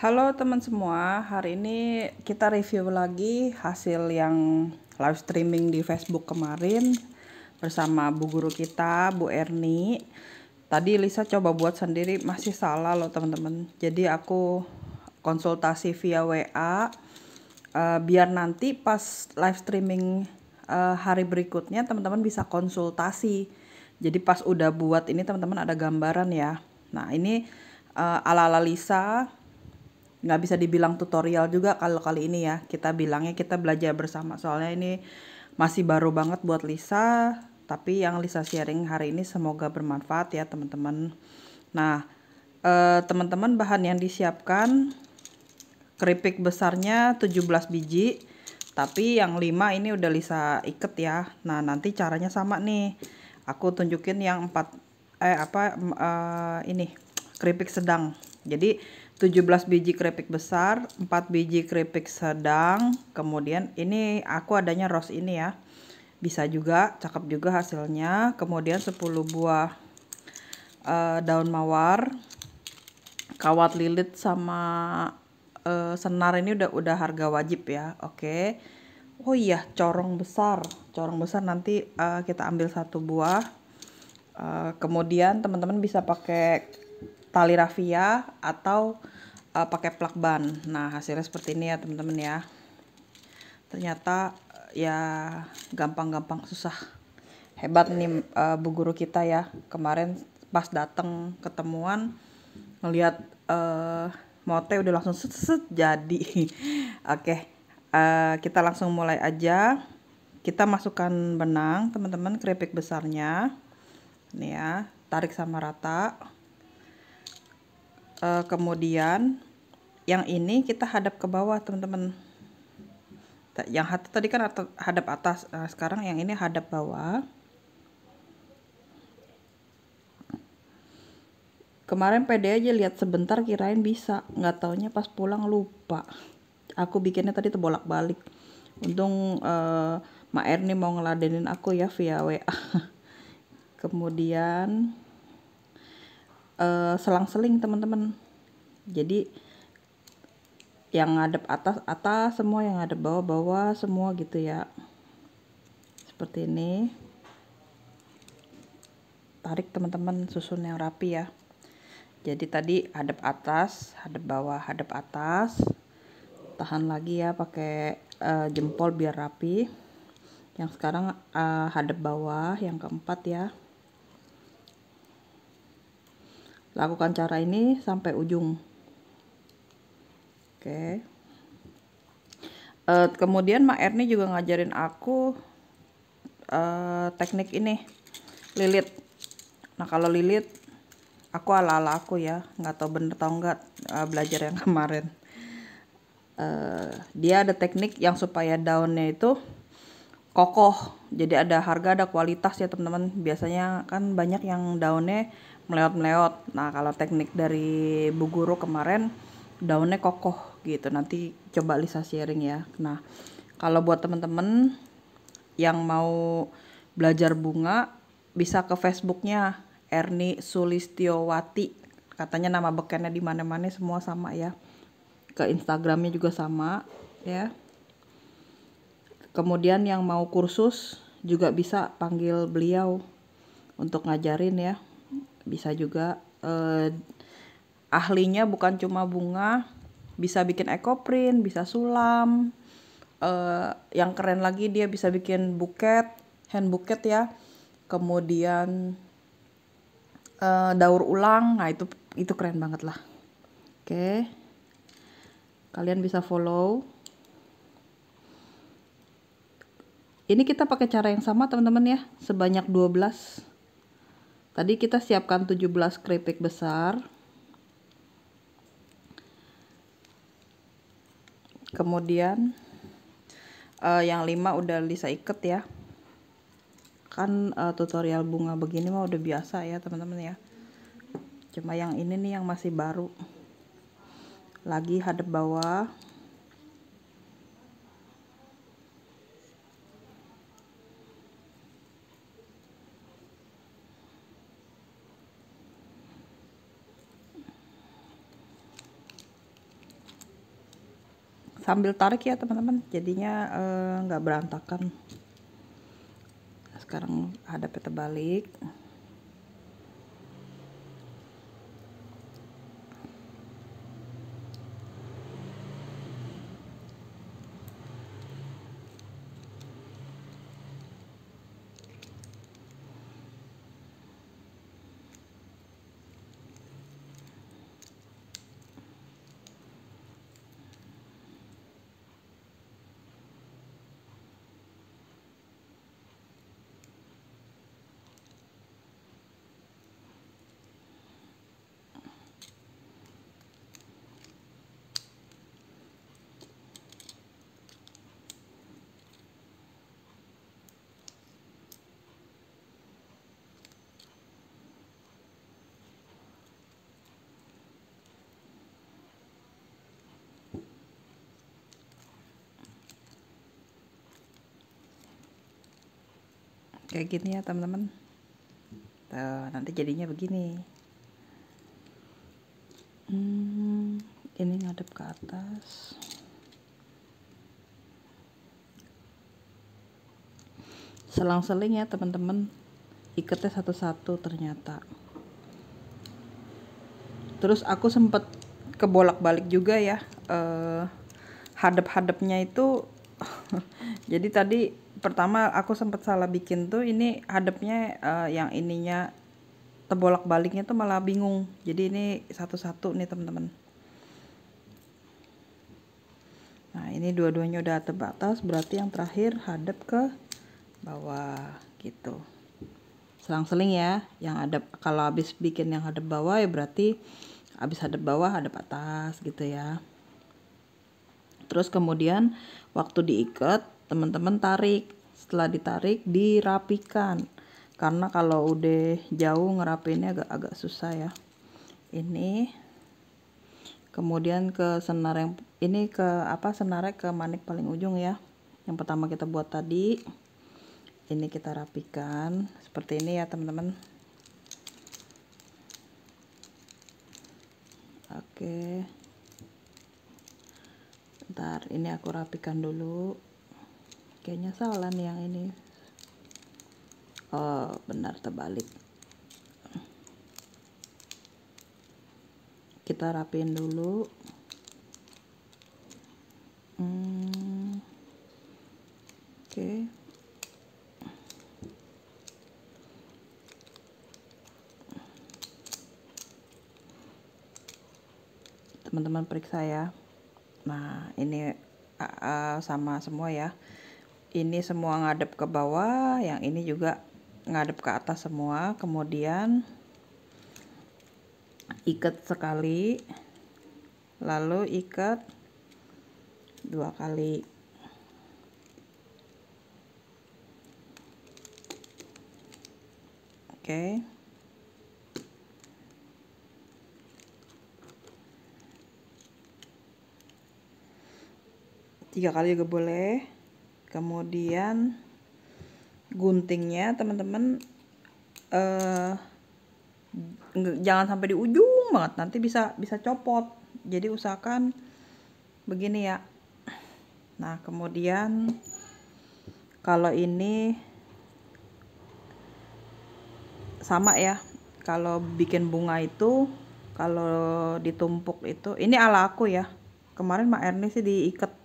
Halo teman semua, hari ini kita review lagi hasil yang live streaming di Facebook kemarin bersama bu guru kita, Bu Erni. Tadi Lisa coba buat sendiri, masih salah loh teman-teman. Jadi aku konsultasi via WA, biar nanti pas live streaming hari berikutnya teman-teman bisa konsultasi. Jadi pas udah buat ini teman-teman ada gambaran ya. Nah ini ala-ala Lisa. Nggak bisa dibilang tutorial juga kalau kali ini ya, kita bilangnya kita belajar bersama, soalnya ini masih baru banget buat Lisa, tapi yang Lisa sharing hari ini semoga bermanfaat ya teman-teman. Nah teman-teman, bahan yang disiapkan keripik besarnya 17 biji, tapi yang 5 ini udah Lisa iket ya. Nah nanti caranya sama nih, aku tunjukin yang 4 ini keripik sedang. Jadi 17 biji keripik besar, 4 biji keripik sedang, kemudian ini aku adanya rose ini ya. Bisa juga, cakep juga hasilnya. Kemudian 10 buah daun mawar, kawat lilit sama senar ini udah harga wajib ya. Oke. Oh iya, corong besar nanti kita ambil 1 buah. Kemudian teman-teman bisa pakai tali rafia atau pakai plakban. Nah hasilnya seperti ini ya teman-teman ya. Ternyata ya gampang-gampang susah. Hebat nih bu guru kita ya. Kemarin pas dateng ketemuan ngelihat mote udah langsung set jadi. Oke, kita langsung mulai aja. Kita masukkan benang teman-teman, keripik besarnya nih ya, tarik sama rata. Kemudian yang ini kita hadap ke bawah teman-teman. Yang tadi kan hadap atas, sekarang yang ini hadap bawah. Kemarin pede aja lihat sebentar kirain bisa, nggak taunya pas pulang lupa. Aku bikinnya tadi terbolak-balik. Untung Mak Erni mau ngeladenin aku ya via WA. Kemudian selang-seling teman-teman. Jadi yang ngadep atas semua, yang ngadep bawah semua gitu ya. Seperti ini. Tarik teman-teman, susun yang rapi ya. Jadi tadi hadap atas, hadap bawah, hadap atas. Tahan lagi ya pakai jempol biar rapi. Yang sekarang hadap bawah, yang keempat ya. Lakukan cara ini sampai ujung. Oke. Kemudian Mak Erni juga ngajarin aku teknik ini, lilit. Nah kalau lilit aku ala-ala aku ya, nggak tahu bener atau enggak, belajar yang kemarin. Dia ada teknik yang supaya daunnya itu kokoh, jadi ada harga ada kualitas ya teman-teman. Biasanya kan banyak yang daunnya meleot-meleot. Nah kalau teknik dari bu guru kemarin daunnya kokoh gitu, nanti coba Lisa sharing ya. Nah kalau buat teman-teman yang mau belajar bunga bisa ke Facebooknya Erni Sulistiowati, katanya nama bekennya di mana-mana semua sama ya. Ke Instagramnya juga sama ya. Kemudian yang mau kursus juga bisa panggil beliau untuk ngajarin ya. Bisa juga, ahlinya bukan cuma bunga, bisa bikin ekoprint, bisa sulam. Yang keren lagi dia bisa bikin buket, hand buket ya. Kemudian daur ulang. Nah itu keren banget lah. Oke. Kalian bisa follow. Ini kita pakai cara yang sama teman-teman ya, sebanyak 12. Tadi kita siapkan 17 keripik besar. Kemudian yang 5 udah Lisa iket ya. Kan tutorial bunga begini mah udah biasa ya teman-teman ya. Cuma yang ini nih yang masih baru. Lagi hadap bawah. sambil tarik ya teman-teman, jadinya nggak berantakan. Sekarang hadapnya terbalik. Kayak gini ya teman-teman. Nanti jadinya begini. Ini ngadep ke atas. Selang-seling ya teman-teman, ikatnya satu-satu ternyata. Terus aku sempet kebolak-balik juga ya, hadap-hadapnya itu. Jadi tadi pertama aku sempat salah bikin tuh, ini hadapnya yang ininya terbolak-baliknya tuh malah bingung. Jadi ini satu-satu nih teman-teman. Nah ini dua-duanya udah terbatas, berarti yang terakhir hadap ke bawah gitu. Selang-seling ya, yang hadap, kalau habis bikin yang hadap bawah ya berarti habis hadap bawah hadap atas gitu ya. Terus kemudian waktu diikat teman-teman tarik, setelah ditarik dirapikan, karena kalau udah jauh ngerapinnya agak susah ya. Ini kemudian ke senar yang ini, ke senarnya ke manik paling ujung ya, yang pertama kita buat tadi. Ini kita rapikan seperti ini ya teman-teman. Oke, ntar ini aku rapikan dulu. Kayaknya salah nih yang ini. Oh benar, terbalik. Kita rapiin dulu. Oke. Teman-teman periksa ya. Nah ini sama semua ya. Ini semua ngadep ke bawah, yang ini juga ngadep ke atas semua. Kemudian ikat sekali, lalu ikat 2 kali. Oke. Tiga kali juga boleh. Kemudian guntingnya teman-teman jangan sampai di ujung banget, nanti bisa copot. Jadi usahakan begini ya. Nah kemudian kalau ini sama ya, kalau bikin bunga itu kalau ditumpuk itu, ini ala aku ya, kemarin Mak Erni sih diikat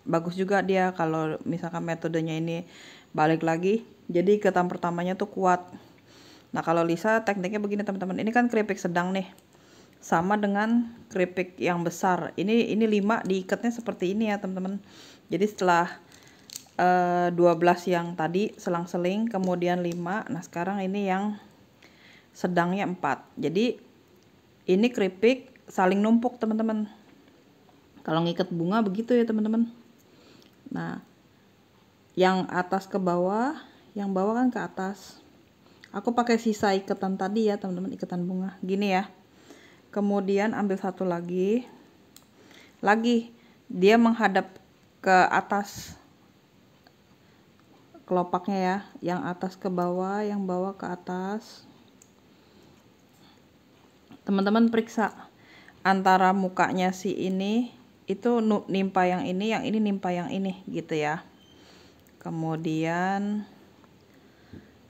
bagus juga dia. Kalau misalkan metodenya ini balik lagi, jadi ikatan pertamanya tuh kuat. Nah kalau Lisa tekniknya begini teman-teman, ini kan keripik sedang nih, sama dengan keripik yang besar. Ini 5 diikatnya seperti ini ya teman-teman. Jadi setelah 12 yang tadi selang-seling, kemudian 5. Nah sekarang ini yang sedangnya 4. Jadi ini keripik saling numpuk teman-teman. Kalau ngikat bunga begitu ya teman-teman. Nah yang atas ke bawah, yang bawah kan ke atas. Aku pakai sisa ikatan tadi ya teman-teman, ikatan bunga gini ya. Kemudian ambil satu lagi dia menghadap ke atas kelopaknya ya, yang atas ke bawah, yang bawah ke atas. Teman-teman periksa antara mukanya si ini itu nimpa yang ini nimpa yang ini gitu ya. Kemudian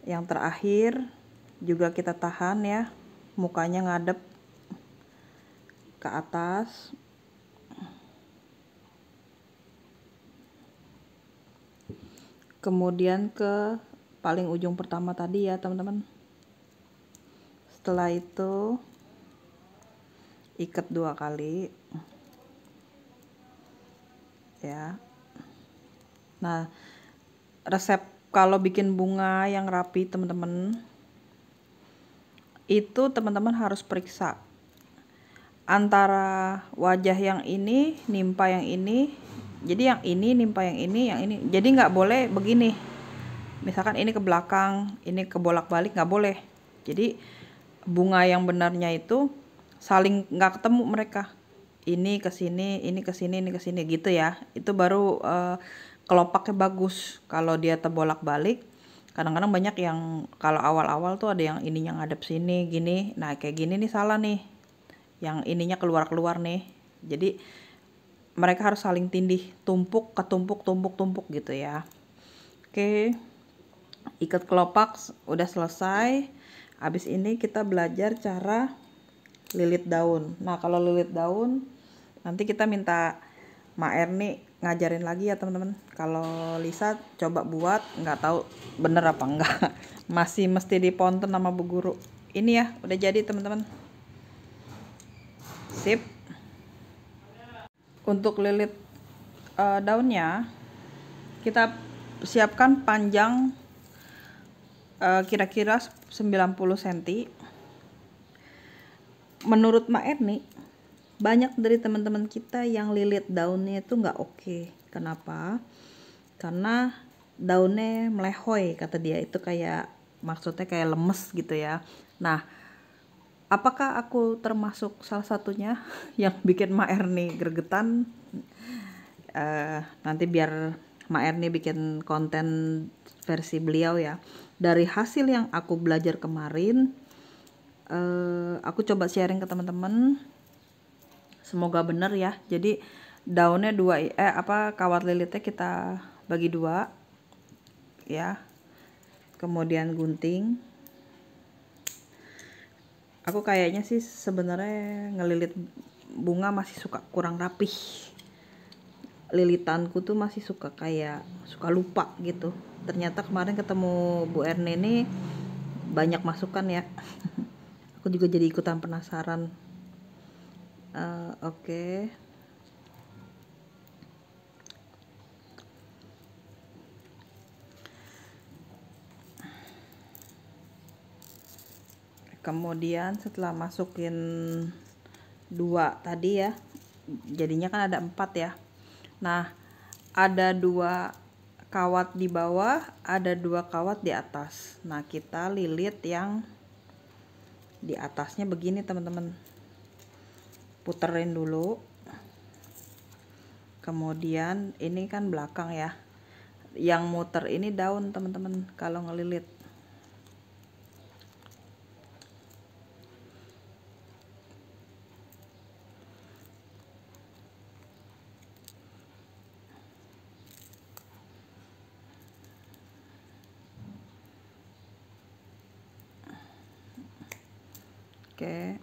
yang terakhir juga kita tahan ya, mukanya ngadep ke atas. Kemudian ke paling ujung pertama tadi ya teman-teman. Setelah itu ikat 2 kali ya. Nah, resep kalau bikin bunga yang rapi teman-teman, itu teman-teman harus periksa antara wajah yang ini nimpa yang ini. Jadi yang ini nimpa yang ini. Jadi nggak boleh begini. Misalkan ini ke belakang, ini ke bolak-balik, nggak boleh. Jadi bunga yang benarnya itu saling nggak ketemu mereka. Ini ke sini, ini ke sini, ini ke sini gitu ya. Itu baru kelopaknya bagus. Kalau dia terbolak-balik, kadang-kadang banyak yang kalau awal-awal tuh ada yang ininya ngadep sini gini. Nah, kayak gini nih salah nih. Yang ininya keluar-keluar nih. Jadi mereka harus saling tindih, tumpuk tumpuk gitu ya. Oke. Ikat kelopak udah selesai. Habis ini kita belajar cara lilit daun. Nah, kalau lilit daun nanti kita minta Ma Erni ngajarin lagi ya teman-teman. Kalau Lisa coba buat, nggak tahu bener apa enggak. Masih mesti diponten sama Bu Guru. Ini ya, udah jadi teman-teman. Sip. Untuk lilit daunnya, kita siapkan panjang kira-kira 90 cm. Menurut Ma Erni, banyak dari teman-teman kita yang lilit daunnya itu nggak oke. Kenapa? Karena daunnya melehoy kata dia, itu kayak maksudnya kayak lemes gitu ya. Nah, apakah aku termasuk salah satunya yang bikin Ma Erni gregetan? Nanti biar Ma Erni bikin konten versi beliau ya. Dari hasil yang aku belajar kemarin, aku coba sharing ke teman-teman, semoga bener ya. Jadi daunnya kawat lilitnya kita bagi 2 ya, kemudian gunting. Aku kayaknya sih sebenarnya ngelilit bunga masih suka kurang rapih. Lilitanku tuh masih suka lupa gitu. Ternyata kemarin ketemu Bu Erni ini banyak masukan ya. Aku juga jadi ikutan penasaran. Oke. Kemudian setelah masukin 2 tadi ya, jadinya kan ada 4 ya. Nah, ada 2 kawat di bawah, ada 2 kawat di atas. Nah, kita lilit yang di atasnya begini teman-teman. Puterin dulu. Kemudian ini kan belakang ya. Yang muter ini daun teman-teman kalau ngelilit. Oke.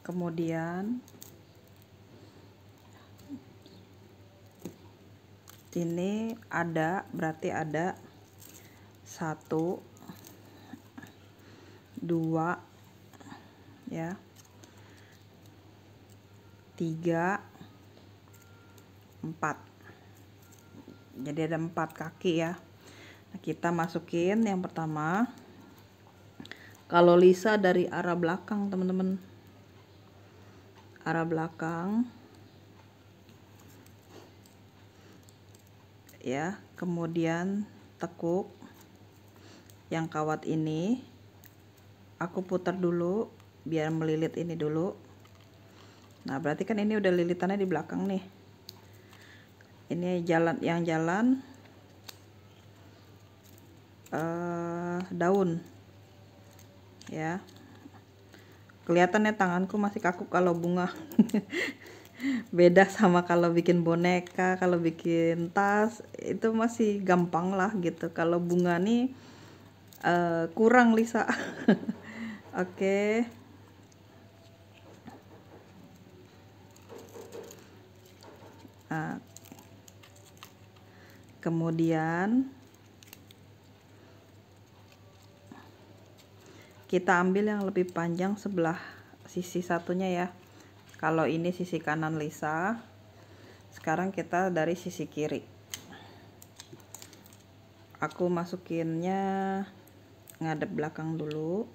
Kemudian ini berarti ada 1 2 ya, 3 4. Jadi ada 4 kaki ya. Nah, kita masukin yang pertama. Kalau Lisa dari arah belakang teman-teman, arah belakang ya. Kemudian tekuk yang kawat ini, aku putar dulu biar melilit ini dulu. Nah, berarti kan ini udah lilitannya di belakang nih. Ini jalan daun ya. Kelihatan ya tanganku masih kaku kalau bunga. Beda sama kalau bikin boneka, kalau bikin tas itu masih gampang lah gitu. Kalau bunga nih kurang, Lisa. Oke. Nah, kemudian kita ambil yang lebih panjang sebelah sisi satunya ya. Kalau ini sisi kanan Lisa, sekarang kita dari sisi kiri. Aku masukinnya ngadep belakang dulu.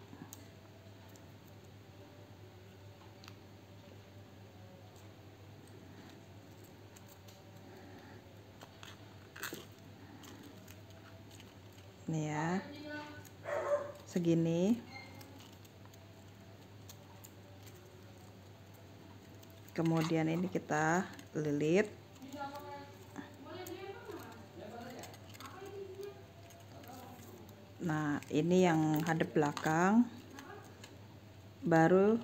Nih ya, segini. Kemudian ini kita lilit. Nah, ini yang hadap belakang. Baru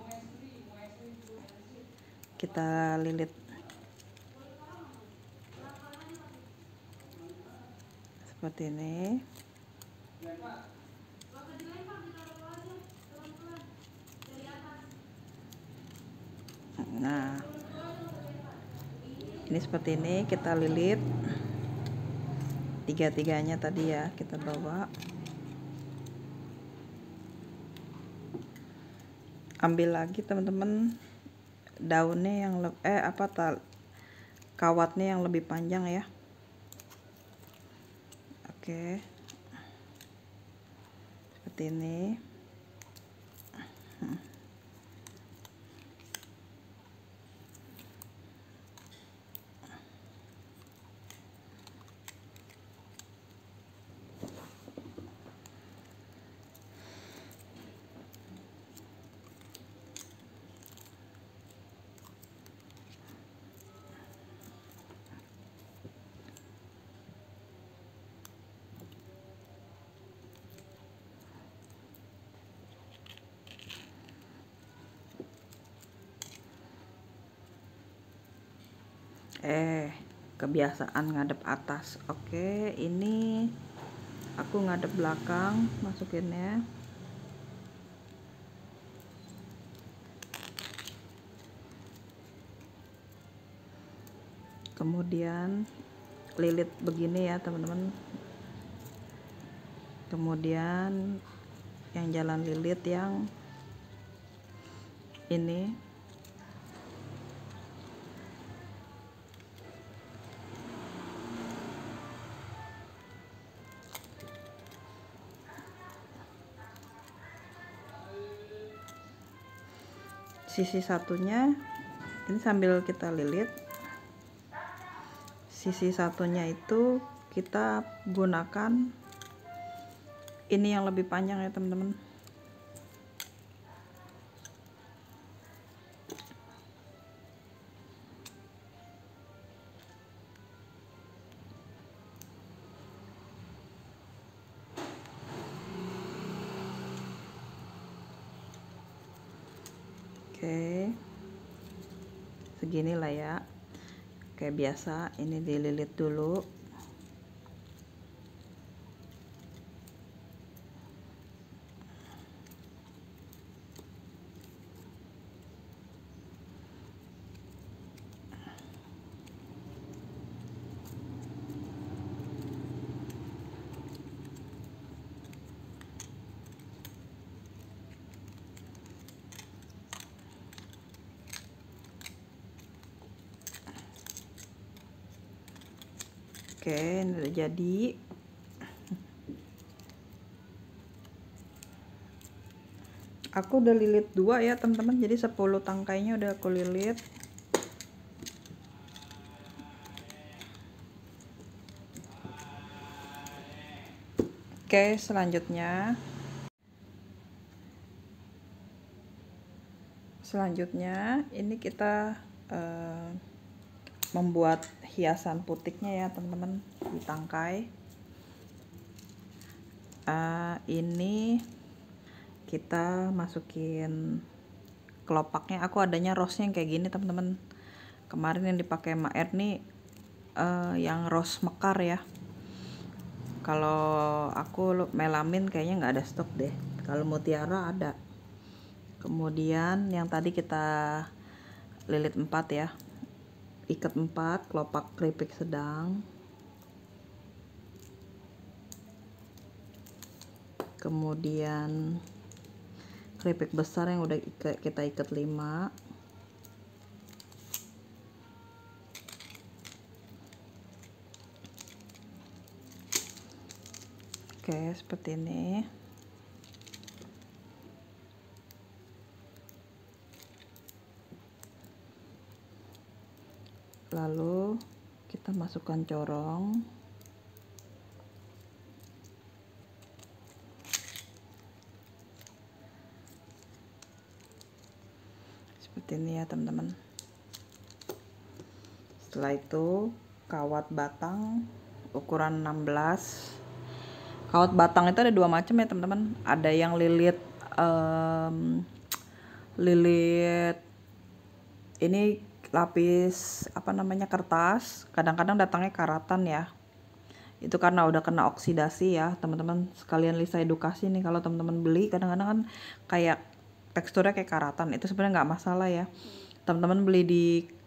kita lilit seperti ini. Nah, ini seperti ini kita lilit tiga-tiganya tadi ya, kita bawa. Ambil lagi teman-teman daunnya yang kawatnya yang lebih panjang ya. Oke, seperti ini. Kebiasaan ngadep atas. Oke, ini aku ngadep belakang masukinnya. Kemudian lilit begini ya teman-teman. Kemudian yang jalan lilit yang ini. Sisi satunya ini sambil kita lilit, sisi satunya itu kita gunakan ini yang lebih panjang ya teman-teman. Oke, segini lah ya, kayak biasa. Ini dililit dulu. Oke, ini udah jadi. Aku udah lilit 2 ya teman-teman, jadi 10 tangkainya udah aku lilit. Oke, selanjutnya ini kita membuat hiasan putiknya ya teman-teman di tangkai. Ini kita masukin kelopaknya. Aku adanya rose yang kayak gini teman-teman. Kemarin yang dipakai Maer nih yang rose mekar ya. Kalau aku melamin kayaknya nggak ada stok deh. Kalau mutiara ada. Kemudian yang tadi kita lilit 4 ya, ikat 4 kelopak keripik sedang. Kemudian keripik besar yang udah kita ikat 5. Oke, seperti ini. Lalu kita masukkan corong. Seperti ini ya teman-teman. Setelah itu kawat batang ukuran 16. Kawat batang itu ada 2 macam ya teman-teman. Ada yang lilit lilit ini lapis apa namanya kertas. Kadang-kadang datangnya karatan ya. Itu karena udah kena oksidasi ya teman-teman. Sekalian Lisa edukasi nih, kalau teman-teman beli kadang-kadang kan kayak teksturnya kayak karatan. Itu sebenarnya nggak masalah ya. Teman-teman beli di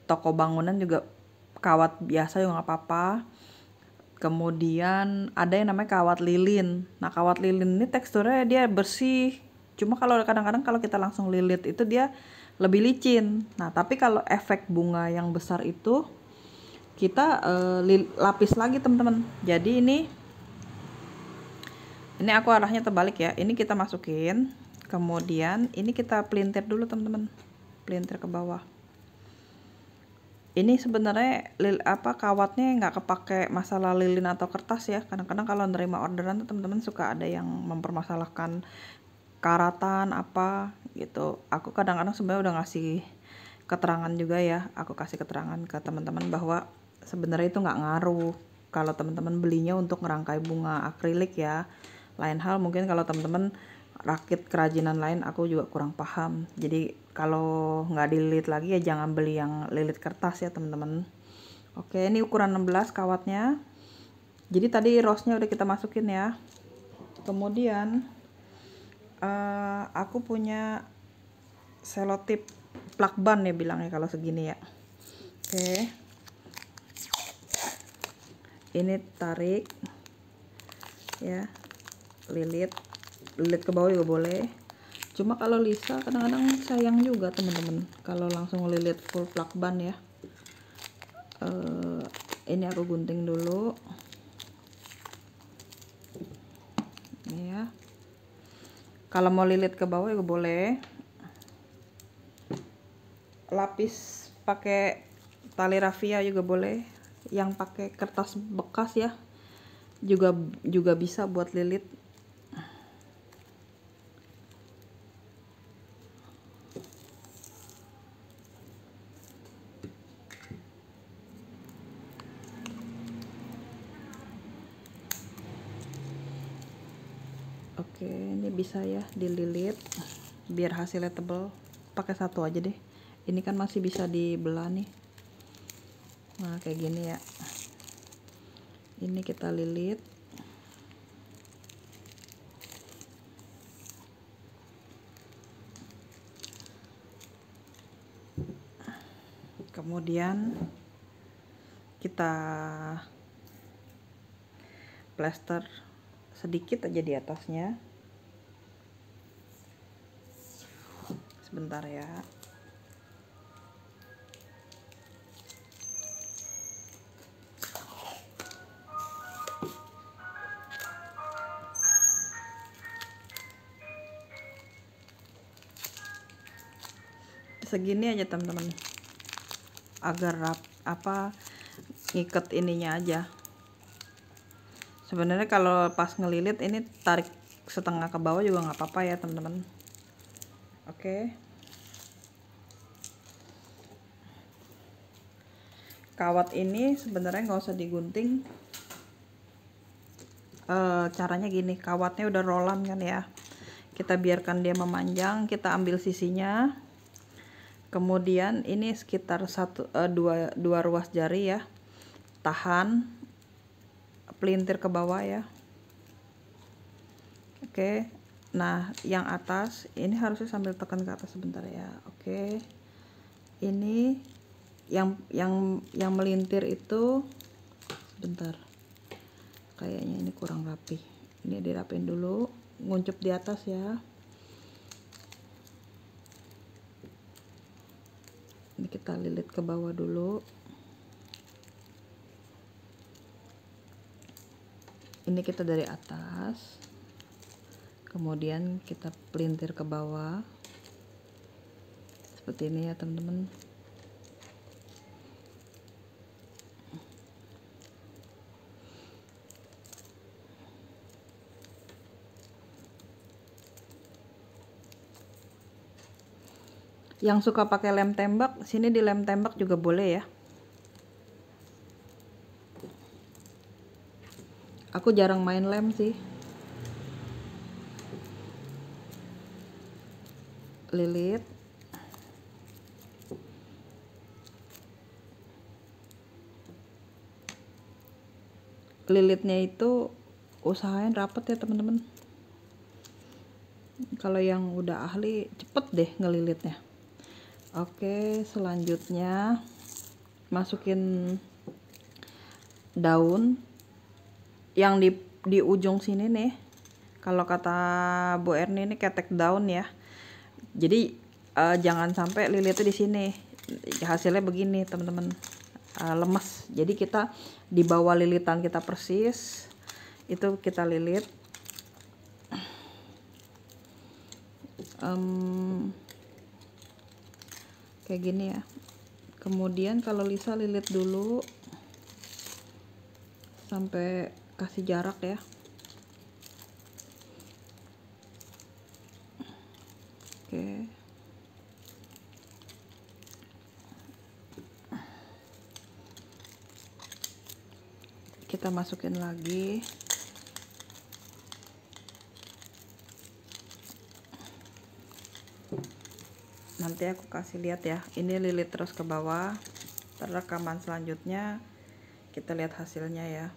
toko bangunan juga kawat biasa juga nggak apa-apa. Kemudian ada yang namanya kawat lilin. Nah, kawat lilin ini teksturnya dia bersih. Cuma kalau kadang-kadang kalau kita langsung lilit itu dia lebih licin. Nah, tapi kalau efek bunga yang besar itu kita lapis lagi teman-teman. Jadi ini aku arahnya terbalik ya. Ini kita masukin. Kemudian ini kita pelintir dulu teman-teman. Pelintir ke bawah. Ini sebenarnya kawatnya nggak kepake masalah lilin atau kertas ya. Kadang-kadang kalau nerima orderan tuh teman-teman suka ada yang mempermasalahkan karatan apa gitu. Aku kadang-kadang sebenarnya udah ngasih keterangan juga ya. Aku kasih keterangan ke teman-teman bahwa sebenarnya itu nggak ngaruh kalau teman-teman belinya untuk ngerangkai bunga akrilik ya. Lain hal mungkin kalau teman-teman rakit kerajinan lain aku juga kurang paham. Jadi kalau nggak dililit lagi ya jangan beli yang lilit kertas ya teman-teman. Oke, ini ukuran 16 kawatnya. Jadi tadi rose-nya udah kita masukin ya. Kemudian aku punya selotip plakban ya bilangnya kalau segini ya. Oke. Ini tarik ya, lilit ke bawah juga boleh. Cuma kalau Lisa kadang-kadang sayang juga teman-teman kalau langsung lilit full plakban ya. Ini aku gunting dulu ini ya. Kalau mau lilit ke bawah juga boleh. Lapis pakai tali rafia juga boleh. Yang pakai kertas bekas ya juga bisa buat lilit. Oke, ini bisa ya dililit biar hasilnya tebal. Pakai satu aja deh. Ini kan masih bisa dibelah nih. Nah, kayak gini ya. Ini kita lilit. Kemudian kita plester sedikit aja di atasnya. Sebentar ya. Segini aja teman-teman, agar ngiket ininya aja. Sebenarnya kalau pas ngelilit ini tarik setengah ke bawah juga nggak apa-apa ya teman-teman. Oke. Kawat ini sebenarnya nggak usah digunting. Caranya gini, kawatnya udah rolan kan ya. Kita biarkan dia memanjang, kita ambil sisinya. Kemudian ini sekitar dua ruas jari ya, tahan pelintir ke bawah ya. Oke, nah yang atas ini harusnya sambil tekan ke atas sebentar ya. Oke, ini yang melintir itu sebentar, kayaknya ini kurang rapi, ini dirapin dulu, nguncup di atas ya. Ini kita lilit ke bawah dulu, ini kita dari atas, kemudian kita pelintir ke bawah seperti ini ya teman-teman. Yang suka pakai lem tembak, sini di lem tembak juga boleh ya. Aku jarang main lem sih. Lilit. Lilitnya itu usahain rapet ya teman-teman. Kalau yang udah ahli cepet deh ngelilitnya. Oke, selanjutnya masukin daun yang di ujung sini nih. Kalau kata Bu Erni ini ketek daun ya. Jadi jangan sampai lilitnya di sini. Hasilnya begini teman-teman, lemes. Jadi kita di bawah lilitan kita persis itu kita lilit. Kayak gini ya. Kemudian kalau Lisa lilit dulu sampai kasih jarak ya. Oke. Kita masukin lagi. Nanti aku kasih lihat ya, ini lilit terus ke bawah. Rekaman selanjutnya kita lihat hasilnya ya.